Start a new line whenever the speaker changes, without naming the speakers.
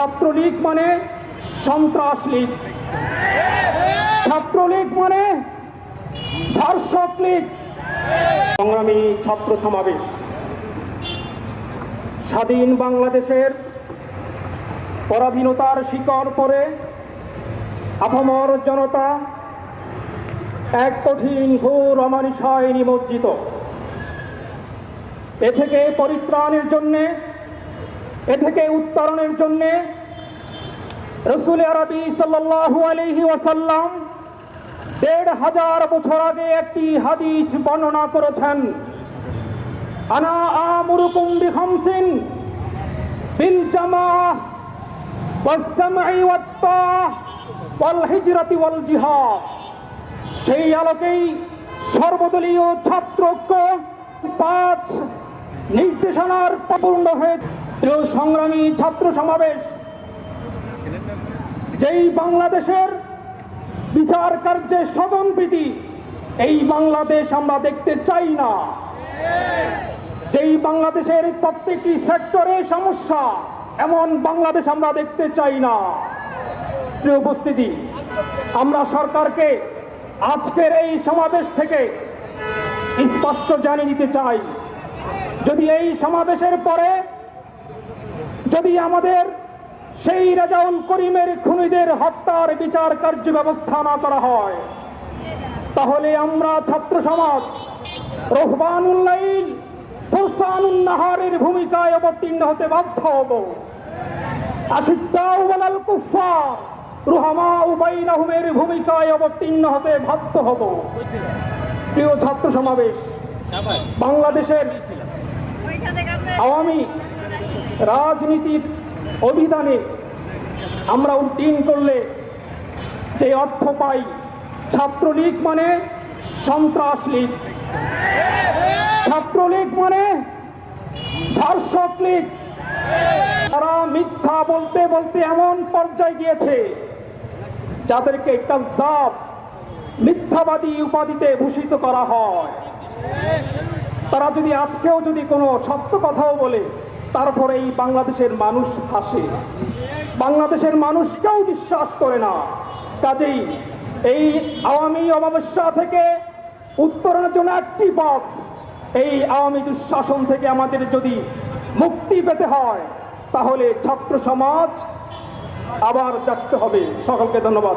ছাত্রলীগ মানে সন্ত্রাস লীগ, ছাত্রলীগ মানে ধর্ষক লীগ। সংগ্রামী ছাত্র সমাবেশ স্বাধীন বাংলাদেশের পরাধীনতার শিকার পরে আপামর জনতা এক কঠিন ঘোর অমানিসায় নিমজ্জিত। এ থেকে পরিত্রাণের জন্যে, এ থেকে উত্তরণের জন্যে রাসূল আরবি সাল্লাল্লাহু আলাইহি ওয়াসাল্লাম ১৫০০ বছর আগে একটি হাদিস বর্ণনা করেছেন। আনা আমুরুকুম বিখামসিন বিল জামাআহ ওয়াস সামঈ ওয়াত তাআহ ওয়াল হিজরাতি ওয়াল জিহাদ। সেই আলোকেই সর্বদলীয় ছাত্রঐক্য ৫ নির্দেশনার পূর্ণ হয়ে সংগ্রামী ছাত্র সমাবেশ যেই বাংলাদেশের বিচার কার্যে স্বজনপ্রীতি, এই বাংলাদেশ আমরা দেখতে চাই না। যেই বাংলাদেশের প্রত্যেকটি সেক্টরে সমস্যা, এমন বাংলাদেশ আমরা দেখতে চাই না। প্রিয় উপস্থিতি, আমরা সরকারকে আজকের এই সমাবেশ থেকে স্পষ্ট জানিয়ে দিতে চাই, যদি এই সমাবেশের পরে যদি আমাদের সেই রেজাউল করিমের খুনিদের হত্যার বিচার কার্য ব্যবস্থা না করা হয়, তাহলে আমরা ছাত্র সমাজ রহবানুল লাইল ফুরসানুন নাহারের ভূমিকায় অবতীর্ণ হতে বাধ্য হব। আশিদ্দাউ আলাল কুফফার রুহামাউ বাইনাহুমের ভূমিকায় অবতীর্ণ হতে বাধ্য হব। প্রিয় ছাত্র সমাবেশ, বাংলাদেশের আওয়ামী রাজনীতির অভিধানে আমরা উত্তীর্ণ করলে যে অর্থ পাই, ছাত্রলীগ মানে সন্ত্রাস লীগ, ছাত্রলীগ মানে ধর্ষক লীগ। তারা মিথ্যা বলতে বলতে এমন পর্যায়ে গিয়েছে যাদেরকে কাযযাব, মিথ্যাবাদী উপাধিতে ভূষিত করা হয়। তারা যদি আজকেও যদি কোনো সত্য কথাও বলে, তারপরে এই বাংলাদেশের মানুষ হাসে, বাংলাদেশের মানুষ কেউ বিশ্বাস করে না। কাজেই এই আওয়ামী অমাবস্যা থেকে উত্তরণের জন্য একটি পথ, এই আওয়ামী দুঃশাসন থেকে আমাদের যদি মুক্তি পেতে হয়, তাহলে ছাত্র সমাজ আবার জাগতে হবে। সকলকে ধন্যবাদ।